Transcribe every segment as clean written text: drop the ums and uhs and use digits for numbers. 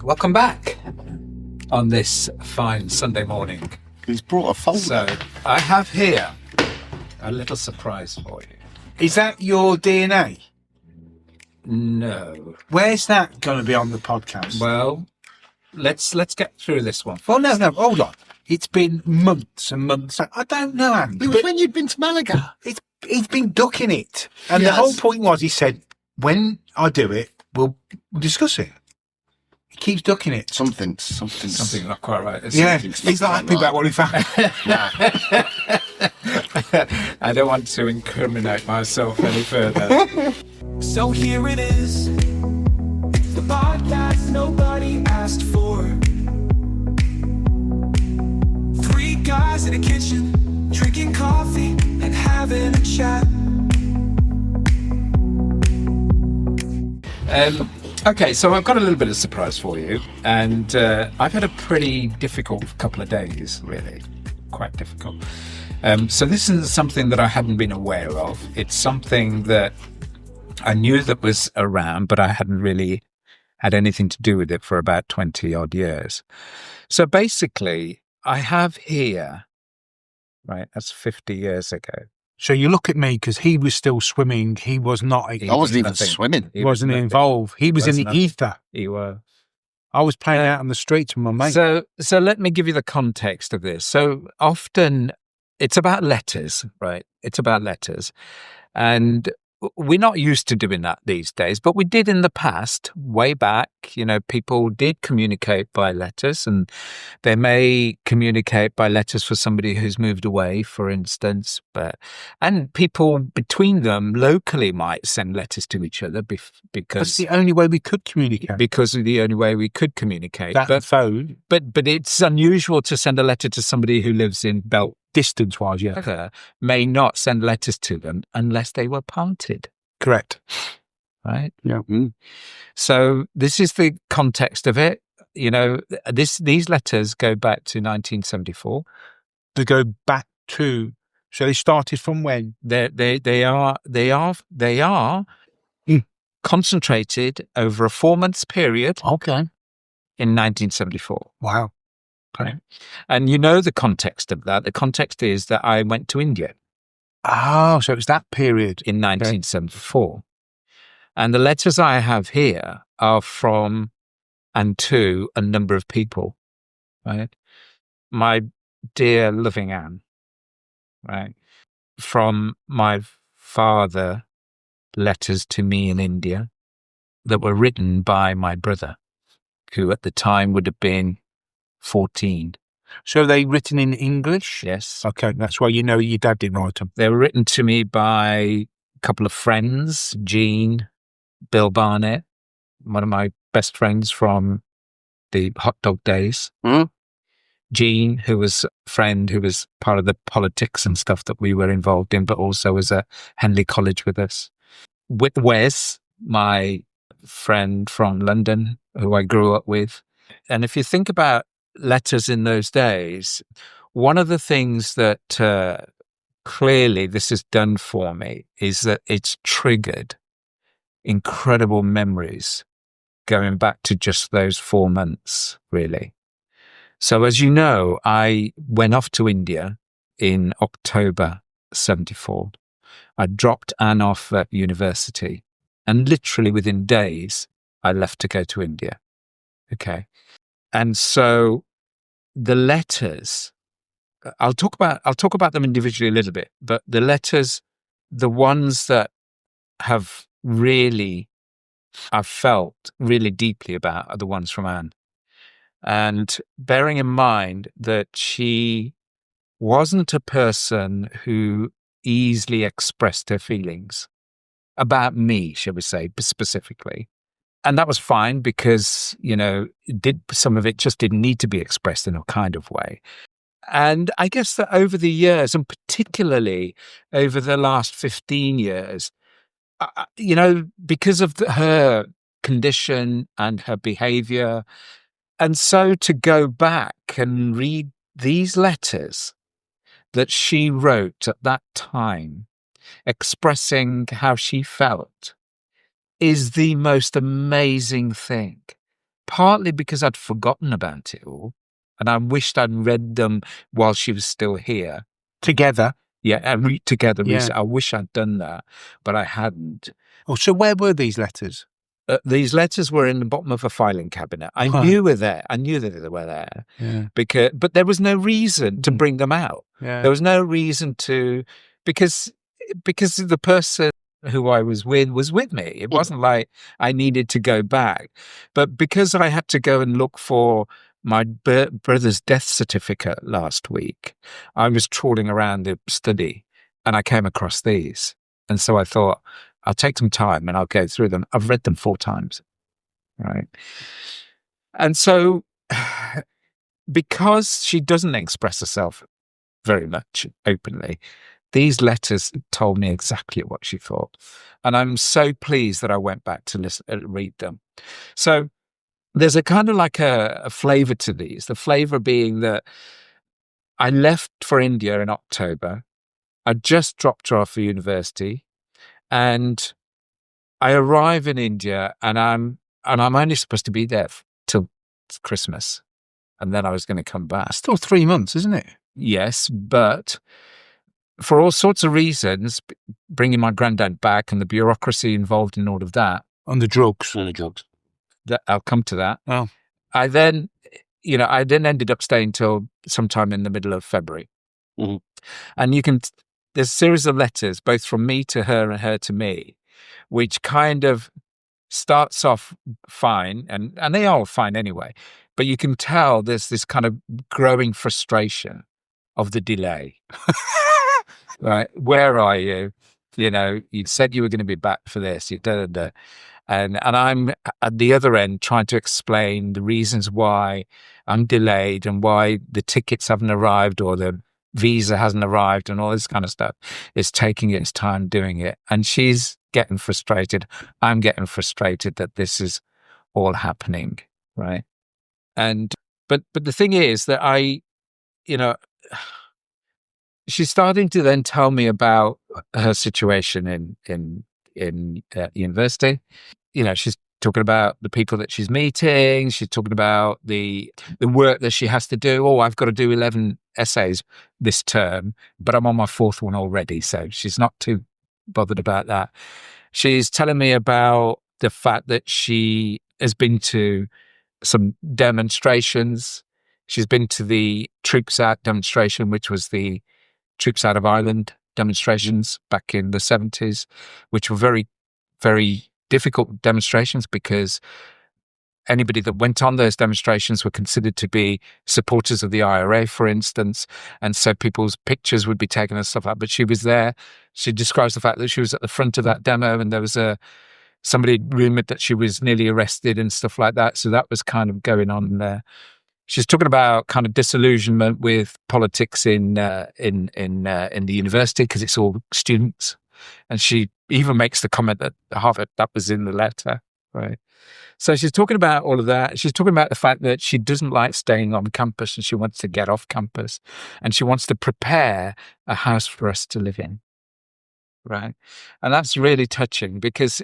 Welcome back on this fine Sunday morning. He's brought a folder. So I have here a little surprise for you. Is that your DNA? No. Where's that going to be on the podcast? Well, let's get through this one. Well, no, hold on. It's been months and months. I don't know, Andy. It was when you'd been to Malaga. He's been ducking it. And Yes. the whole point was, he said, when I do it, we'll discuss it. He keeps ducking it. Something Something not quite right. Yeah, something's he's not not happy right. about what he found. I don't want to incriminate myself any further. So here it is, the podcast nobody asked for. Three guys in a kitchen, drinking coffee and having a chat. Okay, so I've got a little bit of surprise for you, and I've had a pretty difficult couple of days, really, quite difficult. So this is something that I hadn't been aware of. It's something that I knew that was around, but I hadn't really had anything to do with it for about 20 odd years. So basically, I have here, right, that's 50 years ago. So you look at me, because he was still swimming. He was not. I wasn't even Nothing. swimming. He wasn't involved. He was in the ether. You were. I was playing out on the streets with my mate. So let me give you the context of this. So often it's about letters, right? It's about letters. And we're not used to doing that these days, but we did in the past, way back. You know, people did communicate by letters, and they may communicate by letters for somebody who's moved away, for instance. And people between them locally might send letters to each other That's because the only way we could communicate. because of the only way we could communicate. That phone, But it's unusual to send a letter to somebody who lives in Belt. distance-wise, yeah. May not send letters to them unless they were parted, Correct. right? Yeah. So this is the context of it. You know, these letters go back to 1974. To go back to, so they started from when? They are concentrated over a 4 months period Okay. in 1974. Wow. Okay. And you know the context of that. The context is that I went to India Oh, so it's that period. in 1974. And the letters I have here are from and to a number of people, right? My dear loving Anne, right? From my father, letters to me in India that were written by my brother, who at the time would have been 14. So are they written in English? Yes. Okay, that's why you know your dad didn't write them. They were written to me by a couple of friends, Jean, Bill Barnett, one of my best friends from the hot dog days. Mm. Jean, who was a friend who was part of the politics and stuff that we were involved in, but also was at Henley College with us. With Wes, my friend from London, who I grew up with. And if you think about letters in those days, one of the things that clearly this has done for me is that it's triggered incredible memories going back to just those 4 months, really. So as you know, I went off to India in October 74. I dropped Anne off at university, and literally within days, I left to go to India. Okay. And so the letters, I'll talk about them individually a little bit, but the letters, the ones that have really, I've felt really deeply about are the ones from Anne. And bearing in mind that she wasn't a person who easily expressed her feelings about me, shall we say, specifically. And that was fine because, you know, some of it just didn't need to be expressed in a kind of way. And I guess that over the years, and particularly over the last 15 years, you know, because of her condition and her behavior, and so to go back and read these letters that she wrote at that time, expressing how she felt, is the most amazing thing partly because I'd forgotten about it all, and I wished I'd read them while she was still here. Together. Yeah, and read together. Yeah. I wish I'd done that, but I hadn't. Oh, so where were these letters? These letters were in the bottom of a filing cabinet. I Huh. knew were there. I knew that they were there Yeah. but there was no reason to bring them out. Yeah. There was no reason to, because the person who I was with me. It wasn't like I needed to go back, but because I had to go and look for my brother's death certificate last week, I was trawling around the study and I came across these. And so I thought, I'll take some time and I'll go through them. I've read them 4 times. Right. And so because she doesn't express herself very much openly, these letters told me exactly what she thought. And I'm so pleased that I went back to read them. So there's a kind of like a flavor to these. The flavor being that I left for India in October. I just dropped her off for university, and I arrive in India, and I'm only supposed to be there till Christmas, and then I was going to come back. Still 3 months, isn't it? Yes, but for all sorts of reasons, bringing my granddad back and the bureaucracy involved in all of that. On the drugs. I'll come to that. Oh. I then ended up staying till sometime in the middle of February. Mhm. And there's a series of letters, both from me to her and her to me, which kind of starts off fine, and they are fine anyway, but you can tell there's this kind of growing frustration of the delay. Right? Where are you? You said you were going to be back for this. And I'm at the other end trying to explain the reasons why I'm delayed and why the tickets haven't arrived or the visa hasn't arrived and all this kind of stuff. It's taking its time doing it. And she's getting frustrated. I'm getting frustrated that this is all happening. Right. But the thing is that she's starting to then tell me about her situation in university. She's talking about the people that she's meeting. She's talking about the work that she has to do. Oh, I've got to do 11 essays this term, but I'm on my 4th one already. So she's not too bothered about that. She's telling me about the fact that she has been to some demonstrations. She's been to the Troops Out demonstration, which was the Troops Out of Ireland demonstrations back in the 70s, which were very, very difficult demonstrations because anybody that went on those demonstrations were considered to be supporters of the IRA, for instance. And so people's pictures would be taken and stuff like that. But she was there. She describes the fact that she was at the front of that demo and there was somebody rumored that she was nearly arrested and stuff like that. So that was kind of going on there. She's talking about kind of disillusionment with politics in the university because it's all students, and she even makes the comment that Harvard, that was in the letter, right? So she's talking about all of that. She's talking about the fact that she doesn't like staying on campus and she wants to get off campus, and she wants to prepare a house for us to live in, right? And that's really touching because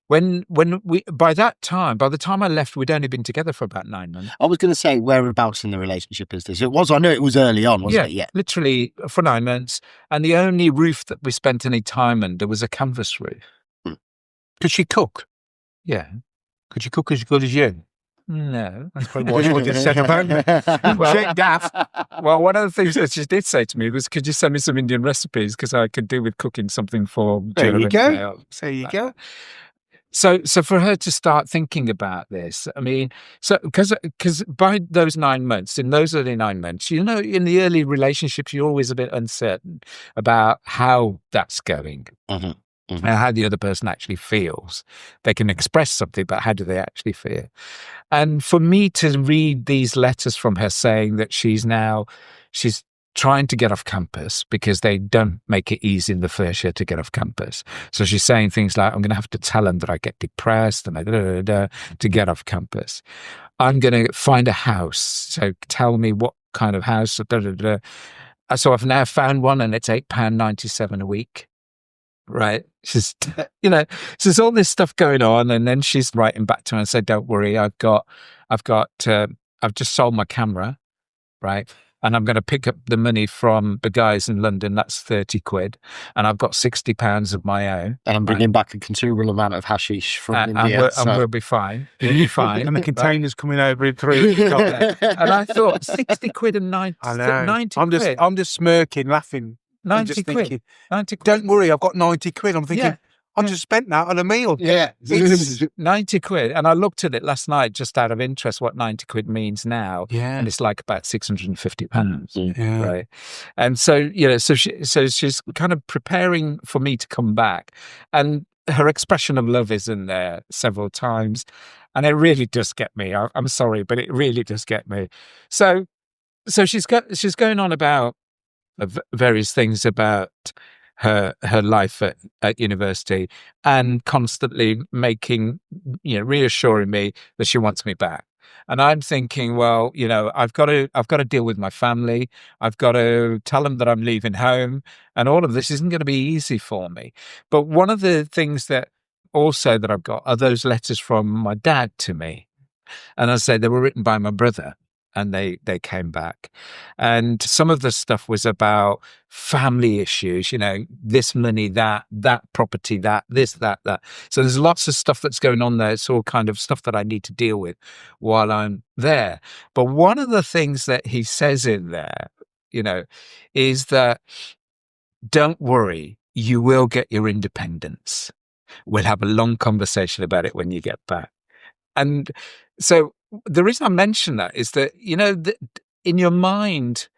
by the time I left, we'd only been together for about 9 months. I was going to say, whereabouts in the relationship is this? I know it was early on, wasn't it? Yeah. Literally for 9 months. And the only roof that we spent any time under was a canvas roof. Could she cook? Yeah. Could she cook as good as you? No. That's probably what she would have said about me. Shake daft. Well, one of the things that she did say to me was, could you send me some Indian recipes? Because I could do with cooking something for... There you go. There you go. So for her to start thinking about this, I mean, so because by those 9 months, in those early 9 months, in the early relationships, you're always a bit uncertain about how that's going. Mm-hmm. Mm-hmm. And how the other person actually feels. They can express something, but how do they actually feel? And for me to read these letters from her saying that she's trying to get off campus because they don't make it easy in the first year to get off campus. So she's saying things like, I'm going to have to tell them that I get depressed and to get off campus. I'm going to find a house. So tell me what kind of house. So I've now found one and it's £8.97 a week. right? She's, you know, so there's all this stuff going on, and then she's writing back to me and said, "Don't worry, I've just sold my camera, right? And I'm going to pick up the money from the guys in London. That's 30 quid, and I've got £60 of my own, and I'm bringing back a considerable amount of hashish from India, and we'll be fine. We'll be fine." And the containers coming over in 3 weeks. And I thought 60 quid and 90, I know. 90 I'm quid. I'm just smirking, laughing. 90 just quid. thinking, 90 quid. Don't worry, I've got 90 quid. I'm thinking, Yeah. I just spent that on a meal. Yeah. It's 90 quid. And I looked at it last night just out of interest what 90 quid means now. Yeah. And it's like about £650. Yeah. Right. And so, so she's kind of preparing for me to come back. And her expression of love is in there several times. And it really does get me. I'm sorry, but it really does get me. So she's going on about various things about her life at university, and constantly reassuring me that she wants me back. And I'm thinking, well, I've got to deal with my family. I've got to tell them that I'm leaving home, and all of this isn't going to be easy for me. But one of the things that I've got are those letters from my dad to me. And I say they were written by my brother, and they came back. And some of the stuff was about family issues, this money, that property, this, that. So there's lots of stuff that's going on there. It's all kind of stuff that I need to deal with while I'm there. But one of the things that he says in there, is that don't worry, you will get your independence. We'll have a long conversation about it when you get back. And so the reason I mention that is that, in your mind,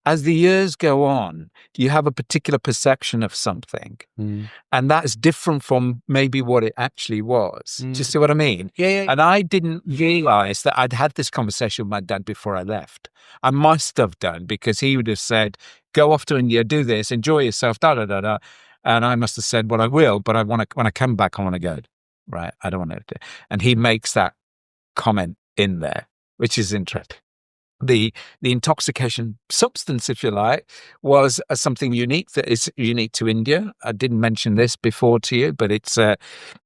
as the years go on, you have a particular perception of something. And that's different from maybe what it actually was. Do you see what I mean? Yeah. And I didn't realize that I'd had this conversation with my dad before I left. I must have done, because he would have said, go off to India, do this, enjoy yourself, da-da-da-da. And I must have said, well, I will, but when I come back, I want to go. Right? I don't want to. And he makes that comment in there, which is interesting. The intoxication substance, if you like, was something unique that is unique to India. I didn't mention this before to you, but it's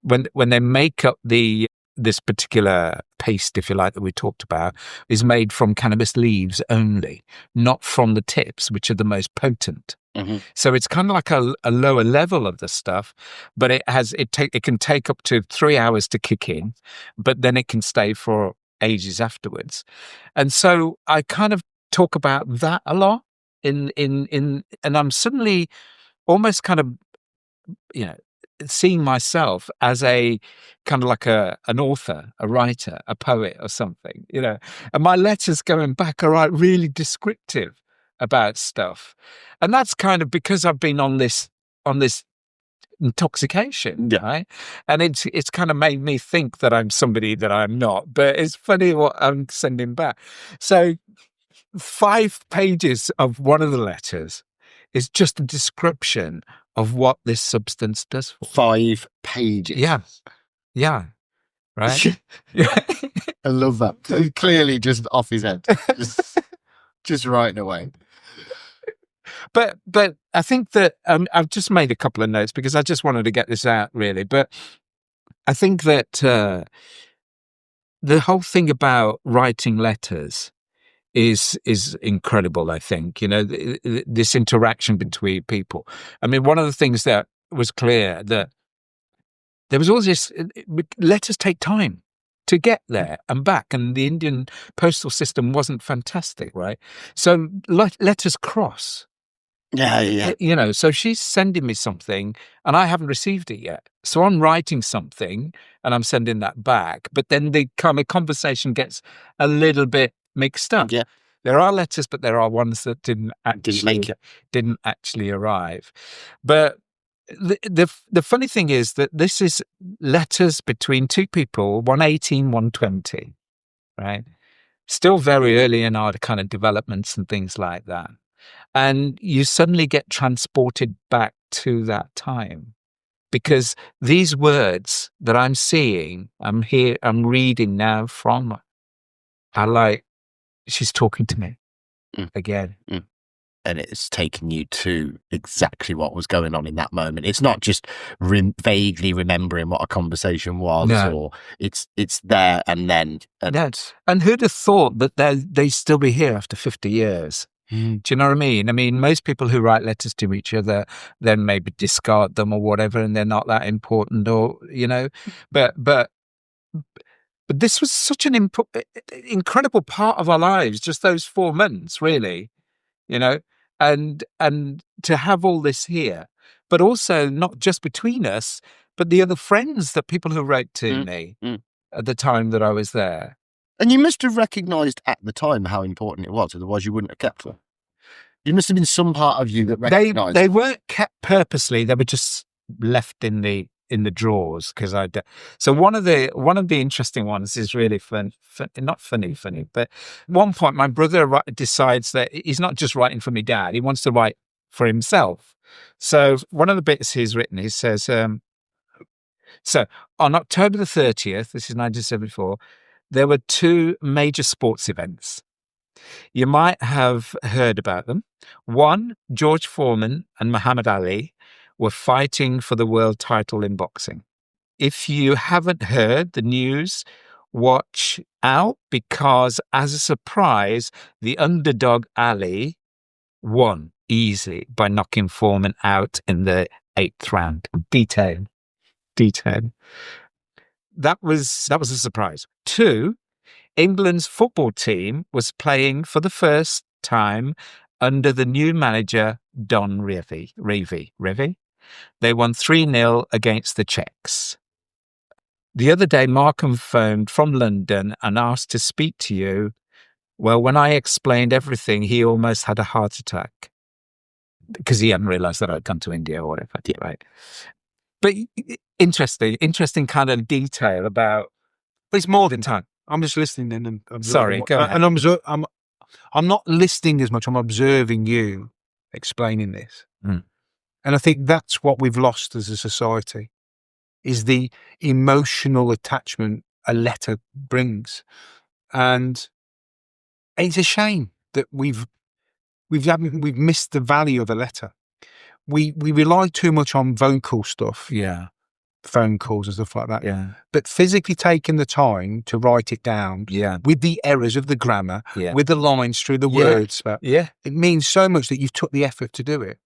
when they make up this particular paste, if you like, that we talked about, is made from cannabis leaves only, not from the tips, which are the most potent. Mm-hmm. So it's kind of like a lower level of the stuff, but it can take up to 3 hours to kick in, but then it can stay for ages afterwards. And so I kind of talk about that a lot and I'm suddenly almost kind of, seeing myself as a kind of like an author, a writer, a poet or something, and my letters going back are really descriptive about stuff. And that's kind of because I've been on this intoxication, right? And it's kind of made me think that I'm somebody that I'm not. But it's funny what I'm sending back. So 5 pages of one of the letters is just a description of what this substance does for 5 pages. Yeah. Right? I love that. He's clearly just off his head. Just writing away. But I think that I've just made a couple of notes because I just wanted to get this out, really. But I think that the whole thing about writing letters is incredible. I think, this interaction between people. I mean, one of the things that was clear that there was all this, letters take time to get there and back, and the Indian postal system wasn't fantastic, right? So letters cross. Yeah. So she's sending me something and I haven't received it yet. So I'm writing something and I'm sending that back. But then the kind of conversation gets a little bit mixed up. Yeah. There are letters, but there are ones that didn't actually arrive. But the funny thing is that this is letters between 2 people, 118, 120, right? Still very early in our kind of developments and things like that. And you suddenly get transported back to that time, because these words that I'm seeing, I'm reading now from, are like, she's talking to me again. and it's taken you to exactly what was going on in that moment. It's not just vaguely remembering what a conversation was, No. or it's there and then. Yes. And who'd have thought that they'd still be here after 50 years? Do you know what I mean? I mean, most people who write letters to each other then maybe discard them or whatever, and they're not that important, or But this was such an incredible part of our lives, just those 4 months, really, and to have all this here, but also not just between us, but the other friends, that people who wrote to me at the time that I was there. And you must have recognised at the time how important it was, otherwise you wouldn't have kept them. You must have been some part of you that recognised. They weren't kept purposely; they were just left in the drawers because So one of the interesting ones is really not funny, but at one point my brother decides that he's not just writing for me dad; he wants to write for himself. So one of the bits he's written, he says, so on October the 30th, this is 1974, there were 2 major sports events. You might have heard about them. One, George Foreman and Muhammad Ali were fighting for the world title in boxing. If you haven't heard the news, watch out, because as a surprise, the underdog Ali won easily by knocking Foreman out in the 8th round. Detail. That was a surprise. 2, England's football team was playing for the first time under the new manager, Don Revie. They won 3-0 against the Czechs. The other day, Markham phoned from London and asked to speak to you. Well, when I explained everything, he almost had a heart attack because he hadn't realised that I'd come to India or whatever. Yeah. Right. But interesting kind of detail about. But it's more than time. I'm just listening then. And sorry, go ahead. And I'm not listening as much. I'm observing you explaining this. Mm. And I think that's what we've lost as a society, is the emotional attachment a letter brings. And it's a shame that we've missed the value of a letter. We rely too much on vocal stuff. Yeah. Phone calls and stuff like that. Yeah. But physically taking the time to write it down, with the errors of the grammar, with the lines through the words, it means so much that you've took the effort to do it.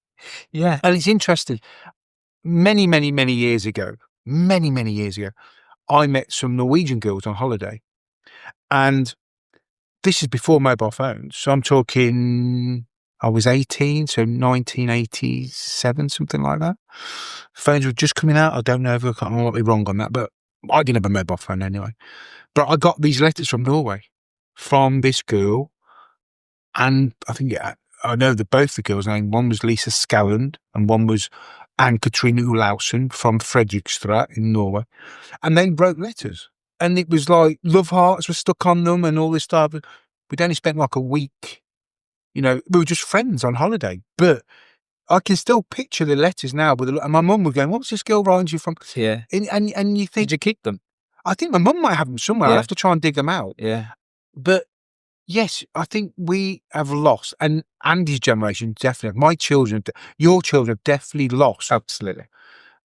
Yeah. And it's interesting. Many years ago, I met some Norwegian girls on holiday. And this is before mobile phones. So I'm talking, I was 18, so 1987, something like that. Phones were just coming out. I don't know if I might be wrong on that, but I didn't have a mobile phone anyway. But I got these letters from Norway, from this girl. And I think, I know that both the girls' names, one was Lisa Skalland and one was Ann-Katrine Olausen from Fredrikstad in Norway. And they wrote letters. And it was like love hearts were stuck on them and all this stuff. We'd only spent like a week. We were just friends on holiday. But I can still picture the letters now. And my mum was going, what's this girl writing you from? Yeah. And you think... Did you keep them? I think my mum might have them somewhere. I'll have to try and dig them out. Yeah. But yes, I think we have lost, and Andy's generation definitely, my children, your children have definitely lost. Absolutely.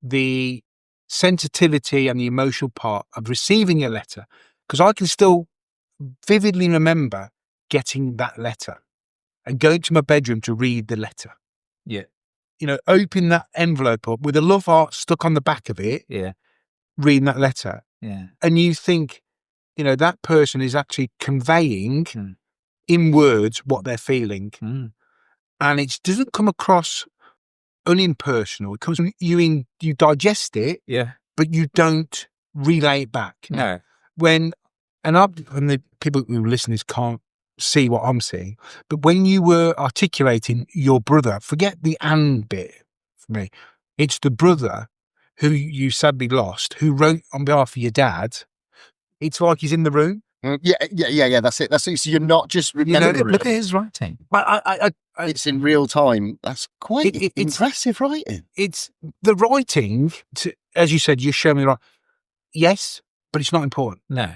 The sensitivity and the emotional part of receiving a letter. Because I can still vividly remember getting that letter and going to my bedroom to read the letter. Yeah. Open that envelope up with a love heart stuck on the back of it. Yeah. Reading that letter. Yeah. And you think, that person is actually conveying in words what they're feeling. Mm. And it doesn't come across unimpersonal. It comes when you digest it, but you don't relay it back. No. And the people who listen this can't see what I'm seeing, but when you were articulating your brother, forget the and bit for me, it's the brother who you sadly lost, who wrote on behalf of your dad. It's like he's in the room. Yeah. That's it. So you're not just remembering. Look at his writing. But it's in real time. That's quite impressive writing. It's the writing. As you said, you show me right. Yes, but it's not important. No.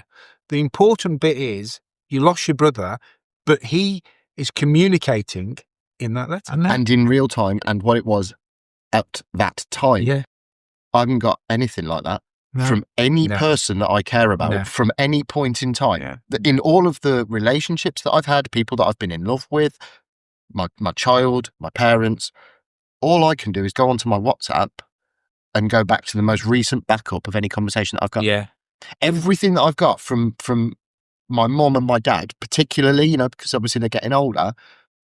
The important bit is you lost your brother, but he is communicating in that letter. and in real time, and what it was at that time. Yeah. I haven't got anything like that No. from any No. person that I care about No. from any point in time. Yeah. In all of the relationships that I've had, people that I've been in love with, my child, my parents, all I can do is go onto my WhatsApp and go back to the most recent backup of any conversation that I've got. Yeah. Everything that I've got from my mum and my dad, particularly, you know, because obviously they're getting older,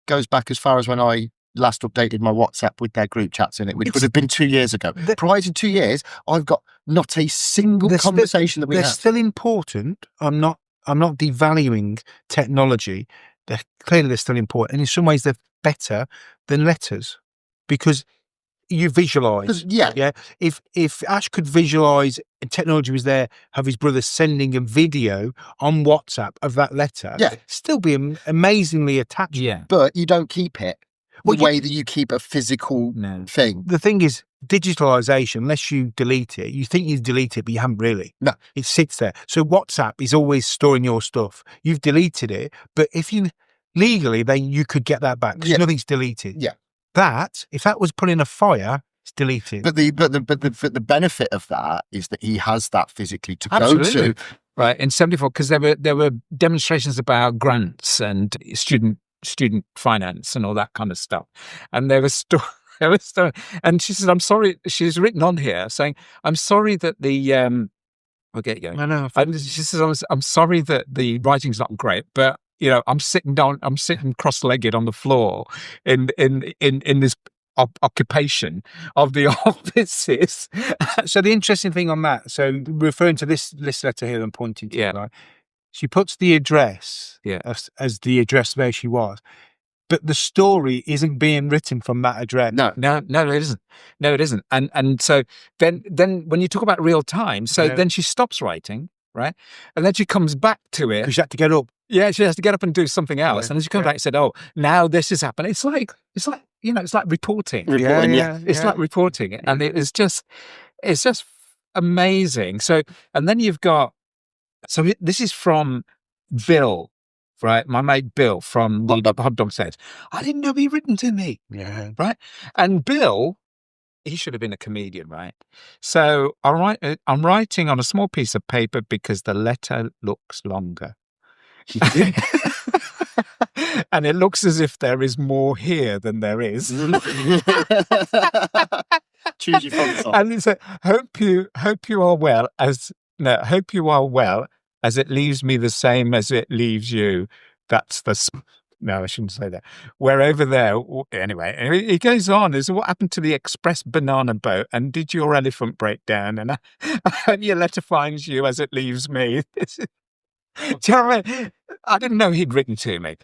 goes back as far as when I last updated my WhatsApp with their group chats in it, which would have been 2 years ago. Prior to 2 years, I've got not a single conversation that we They're have. still important. I'm not devaluing technology. Clearly they're still important, and in some ways they're better than letters because you visualize. Yeah. If Ash could visualize and technology was there, have his brother sending a video on WhatsApp of that letter, Yeah. still be amazingly attached. Yeah. But you don't keep it Well, the way that you keep a physical No. thing. The thing is, digitalization, unless you delete it, you think you've deleted it, but you haven't really. No. It sits there. So WhatsApp is always storing your stuff. You've deleted it, but if you legally, then you could get that back because Yeah. nothing's deleted. Yeah. If that was put in a fire, it's deleted. But the benefit of that is that he has that physically to Absolutely. go to. Right. In 74, because there were demonstrations about grants and student finance and all that kind of stuff. And there was and she said, I'm sorry, she's written on here saying, I'm sorry that the I'll get you going. I know. She says, I'm sorry that the writing's not great, but you know, I'm sitting cross-legged on the floor in this occupation of the offices. So the interesting thing on that, so referring to this letter here and pointing to it, right, she puts the address as the address where she was, but the story isn't being written from that address. No, it isn't. No, it isn't. And so then when you talk about real time, then she stops writing, right? And then she comes back to it. Because she had to get up. Yeah, she has to get up and do something else. Yeah. And then she comes back and said, oh, now this is happening. It's like, you know, it's like reporting. It's like reporting. And it's just amazing. So, and then you've got, this is from Bill, right? My mate Bill from the Hot Dog says, I didn't know he'd written to me. Yeah. Right. And Bill, he should have been a comedian, right? So I'm writing on a small piece of paper because the letter looks longer. And it looks as if there is more here than there is. Choose your font size. And it's a, hope you are well as it leaves me the same as it leaves you. That's no, I shouldn't say that. We're over there. Anyway, it goes on. Is what happened to the express banana boat? And did your elephant break down? And your letter finds you as it leaves me. Do you know what I mean? I didn't know he'd written to me.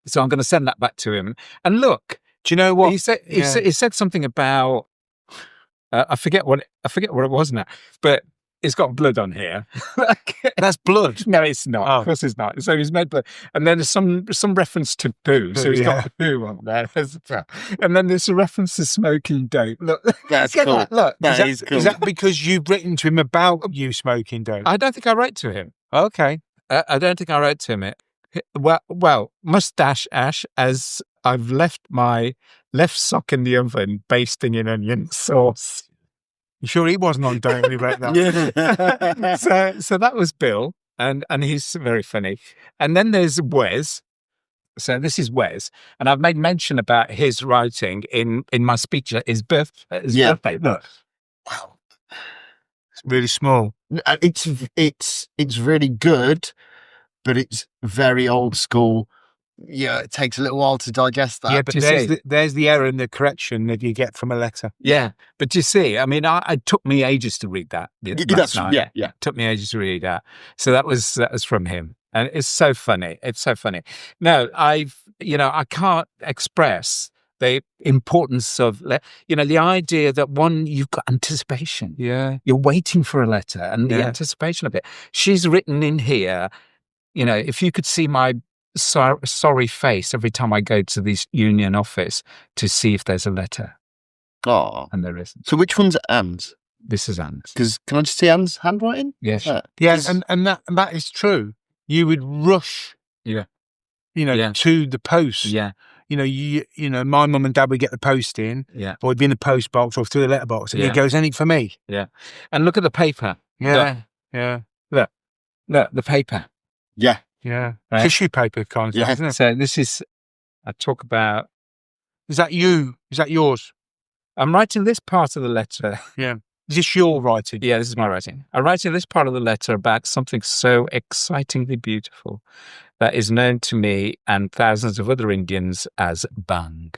So I'm going to send that back to him. And look, do you know what he said? He said something about I forget what it was now, but it's got blood on here. That's blood. No, it's not. Oh. Of course, it's not. So he's made blood, and then there's some reference to poo. So he's got poo on there, and then there's a reference to smoking dope. Look, That's cool. That. Look, That is cool. Is that because you've written to him about you smoking dope? I don't think I wrote to him. Okay. I don't think I wrote to him. Well, mustache Ash, as I've left my left sock in the oven basting in onion sauce. You sure he wasn't on dope when he wrote that? So that was Bill, and he's very funny. And then there's Wes. So this is Wes, and I've made mention about his writing in my speech at his birthday. Look, Wow. It's really small. It's really good, but it's very old school. Yeah, it takes a little while to digest that. Yeah, but there's the error in the correction that you get from a letter. yeah, but you see, I mean, it took me ages to read that. Last night. Yeah. It took me ages to read that. So that was from him, and it's so funny. It's so funny. No, I can't express the importance of, the idea that you've got anticipation. Yeah. You're waiting for a letter and the anticipation of it. She's written in here, if you could see my sorry face every time I go to this union office to see if there's a letter. Oh. And there isn't. So which one's Anne's? This is Anne's. Because can I just see Anne's handwriting? Yes. Yeah, and that is true. You would rush, Yeah. to the post. Yeah. my mum and dad would get the post in, or it'd be in the post box or through the letterbox, and it goes, anything for me. Yeah. And look at the paper. Yeah. Look, the paper. Yeah. Yeah. Right. Tissue paper kind of Yeah. stuff, isn't it? So this is, I talk about, Is that you? Is that yours? I'm writing this part of the letter. Yeah. Is this your writing? Yeah, this is my writing. I'm writing this part of the letter about something so excitingly beautiful that is known to me and thousands of other Indians as bang.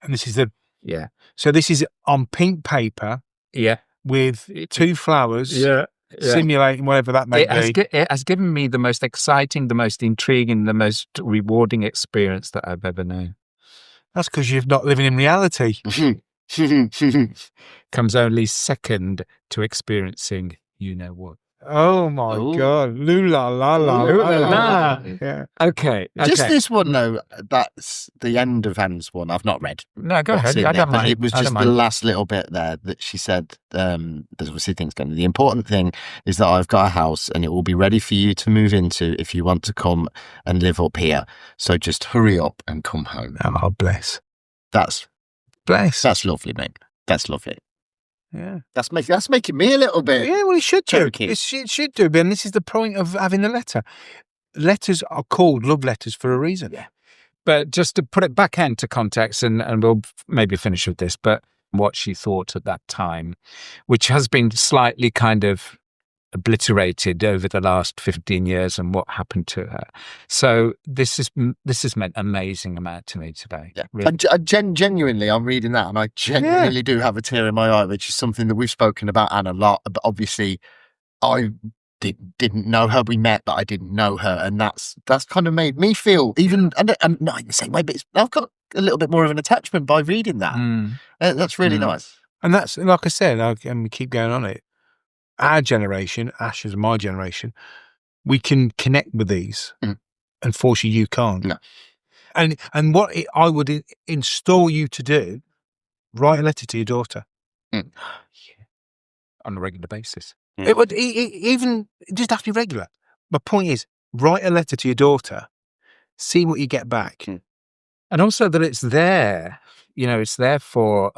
And this is Yeah. so this is on pink paper Yeah. with 2 flowers. Yeah. Simulating whatever that may be. It has given me the most exciting, the most intriguing, the most rewarding experience that I've ever known. That's because you're not living in reality. Comes only second to experiencing you know what. Oh my Ooh. God. Lula la la Ooh la. la la. Yeah. Okay. Just this one, though, that's the end of Anne's one. I've not read. No, go what's ahead. in I there, don't but mind. it was I just don't the mind. last little bit there that she said, there's obviously things going on. The important thing is that I've got a house and it will be ready for you to move into if you want to come and live up here. So just hurry up and come home. Oh, bless. That's lovely, mate. That's lovely. Yeah. That's making me a little bit. Yeah, well, it should do. Joking. It should do. And this is the point of having a letter. Letters are called love letters for a reason. Yeah. But just to put it back into context, and we'll maybe finish with this, but what she thought at that time, which has been slightly kind of obliterated over the last 15 years and what happened to her. So this has meant an amazing amount to me today. Yeah. Really. Genuinely, I'm reading that and I genuinely do have a tear in my eye, which is something that we've spoken about Anne a lot. But obviously, I didn't know her. We met, but I didn't know her. And that's kind of made me feel even, and not in the same way, but I've got a little bit more of an attachment by reading that. That's really nice. And that's, like I said, and we keep going on it, our generation, Ash's and my generation, we can connect with these. Unfortunately, you can't. No. And what I would install you to do, write a letter to your daughter. On a regular basis. It would even it just have to be regular. My point is, write a letter to your daughter, see what you get back. And also that it's there, it's there for,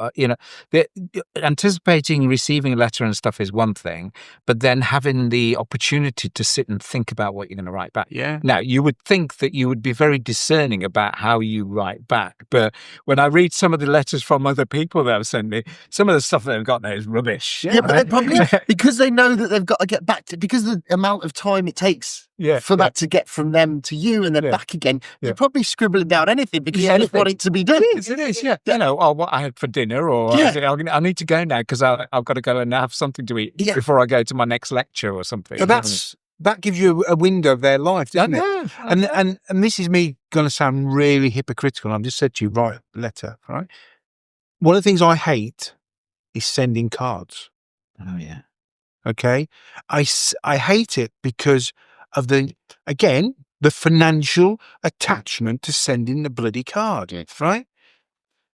anticipating receiving a letter and stuff is one thing, but then having the opportunity to sit and think about what you're going to write back. Yeah. Now, you would think that you would be very discerning about how you write back, but when I read some of the letters from other people that have sent me, some of the stuff they've got there is rubbish. Yeah, but they probably, because they know that they've got to get back to, because of the amount of time it takes for that to get from them to you and then back again, you're probably scribbling down anything because you just want it to be done. It is, yeah. What I had for dinner, or I need to go now because I've got to go and have something to eat before I go to my next lecture or something. So that gives you a window of their life, doesn't it? And this is me going to sound really hypocritical. I've just said to you, write a letter, right? One of the things I hate is sending cards. Oh, yeah. Okay? I hate it because of the financial attachment to sending the bloody card, right?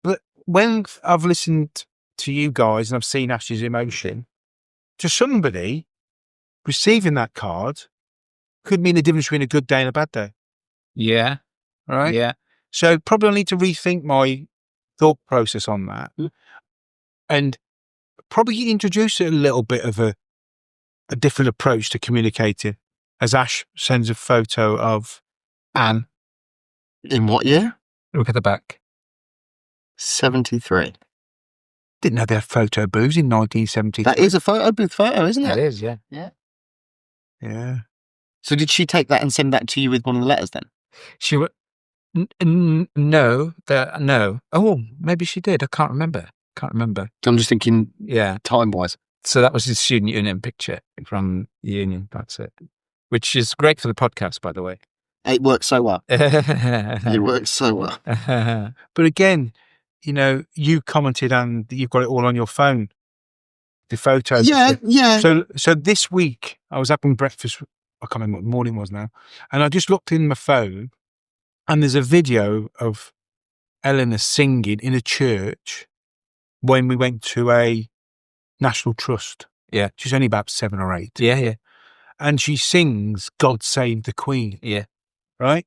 But when I've listened to you guys and I've seen Ash's emotion, to somebody, receiving that card could mean the difference between a good day and a bad day. Yeah. Right? Yeah. So probably I need to rethink my thought process on that and probably introduce a little bit of a different approach to communicating as Ash sends a photo of Anne. In what year? Look at the back. 73. Didn't know they had photo booths in 1973. That is a photo booth photo, isn't it? It is, yeah. Yeah. So did she take that and send that to you with one of the letters then? She would. No. Oh, maybe she did. I can't remember. I'm just thinking, Yeah. time-wise. So that was his student union picture from the union. That's it. Which is great for the podcast, by the way. It works so well. It works so well. But again, you commented and you've got it all on your phone. The photos. Yeah. So this week I was having breakfast. I can't remember what morning was now. And I just looked in my phone and there's a video of Eleanor singing in a church when we went to a National Trust. Yeah. She's only about 7 or 8. Yeah. And she sings God Save the Queen. Yeah. Right?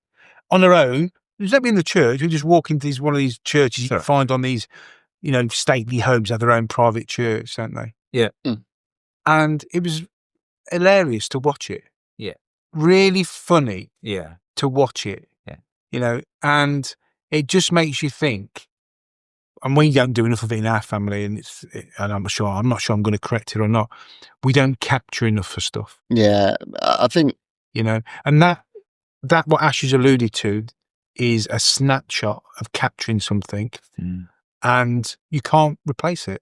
On her own, There's nobody in the church. We just walk into one of these churches you Sure. can find on these, stately homes have their own private church, don't they? Yeah. And it was hilarious to watch it. Yeah. Really funny Yeah. to watch it. Yeah. And it just makes you think. And we don't do enough of it in our family, and I'm not sure I'm going to correct it or not. We don't capture enough of stuff, Yeah, I think. and that what Ash has alluded to is a snapshot of capturing something, and you can't replace it.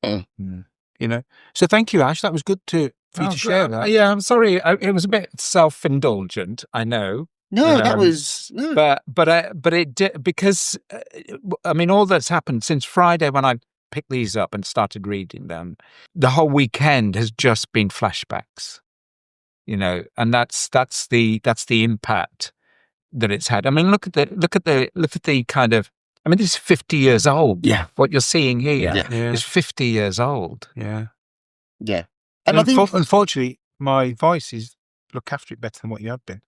So thank you, Ash. That was good for you to share that. Yeah, I'm sorry. It was a bit self-indulgent, I know. No, that was no. But it did, because I mean, all that's happened since Friday when I picked these up and started reading them, the whole weekend has just been flashbacks, and that's the impact that it's had. I mean, look at the kind of. I mean, this is 50 years old. Yeah, what you're seeing here Yeah. is 50 years old. Yeah. And I think, unfortunately, my advice is look after it better than what you have been.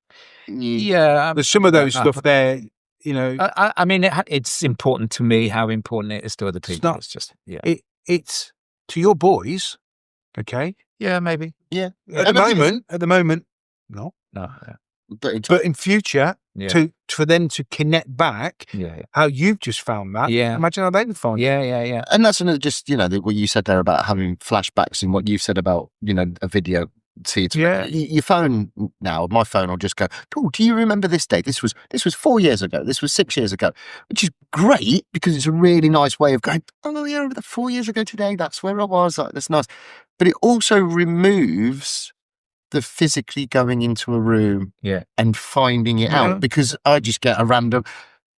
Yeah, There's some of those stuff there, I mean, it's important to me how important it is to other people. not- It's just, it's to your boys, okay? yeah, maybe. yeah, At the moment, no. No, but But in future, yeah. for them to connect back, Yeah, how you've just found that, Yeah. imagine how they would find it. yeah. and that's another, just what you said there about having flashbacks, and what you've said about a video. See, your phone now. My phone will just go, "Oh, do you remember this day? This was 4 years ago. This was 6 years ago," which is great because it's a really nice way of going. Oh yeah, remember 4 years ago today? That's where I was. Like, that's nice, but it also removes the physically going into a room and finding it out, because I just get a random,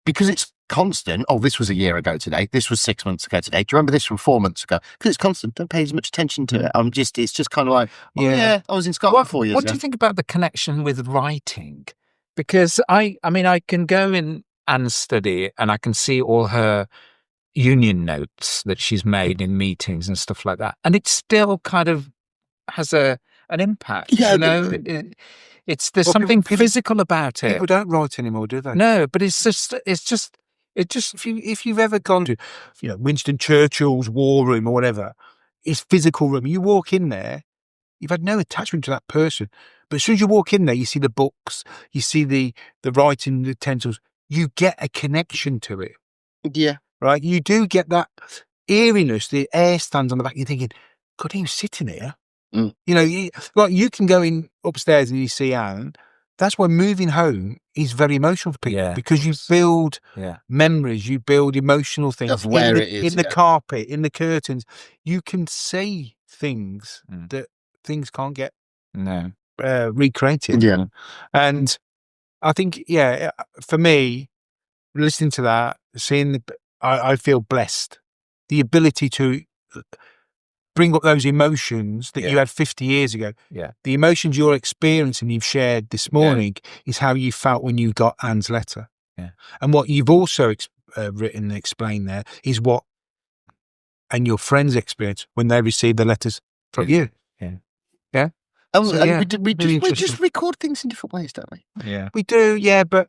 because it's constant. Oh, this was a year ago today. This was 6 months ago today. Do you remember this from 4 months ago? Because it's constant. Don't pay as much attention to it. It's just kind of like, I was in Scotland 4 years What ago. do you think about the connection with writing? Because I mean, I can go in and study, and I can see all her union notes that she's made in meetings and stuff like that, and it still kind of has an impact. Yeah, there's something physical about it. People don't write anymore, do they? No, but it's just if you've ever gone to, Winston Churchill's war room or whatever, his physical room, you walk in there, you've had no attachment to that person, but as soon as you walk in there, you see the books, you see the writing utensils, you get a connection to it. Yeah, right. You do get that eeriness. The air stands on the back. You're thinking, God, he was sitting here. You can go in upstairs and you see Anne. That's why moving home is very emotional for people, because you build memories, you build emotional things of where it is, in the carpet, in the curtains. You can see things that things can't get recreated. Yeah, and I think for me, listening to that, I feel blessed. The ability to bring up those emotions that you had 50 years ago. Yeah. The emotions you're experiencing, you've shared this morning, is how you felt when you got Anne's letter. Yeah. And what you've also written and explained there is what, and your friends' experience when they received the letters from you. Yeah. Yeah. We just record things in different ways, don't we? Yeah. We do, but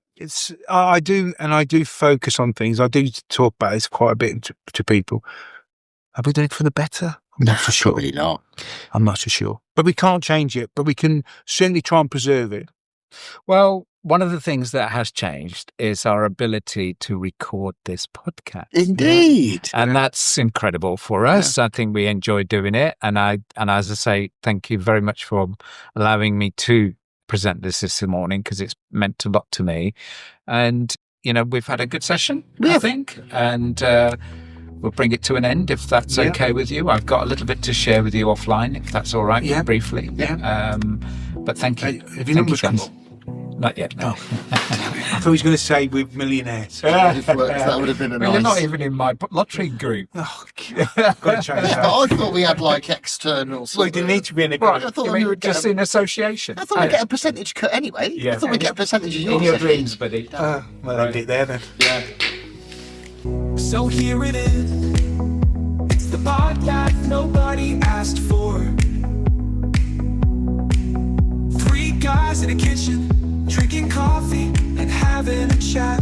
I do focus on things. I do talk about this quite a bit to people. Have we done it for the better? I'm not so sure. Probably not. I'm not so sure. But we can't change it, but we can certainly try and preserve it. Well, one of the things that has changed is our ability to record this podcast. Indeed. And that's incredible for us. I think we enjoy doing it. And as I say, thank you very much for allowing me to present this morning, because it's meant a lot to me. And, we've had a good session, I think. And we'll bring it to an end if that's okay with you. I've got a little bit to share with you offline, if that's all right, briefly. Yeah. But thank you. Have your numbers come up? Not yet, no. I thought he was going to say we're millionaires. That would have been a nice. You're not even in my lottery group. Oh, God. Got to change that. I thought we had externals. Well, you didn't need to be in a group. Right, I thought we were just in association. I thought we'd get a percentage cut anyway. Yeah. I thought we'd get a percentage of in your dreams, buddy. Well, end it there then. Yeah. So here it is. It's the podcast nobody asked for. 3 guys in a kitchen, drinking coffee and having a chat.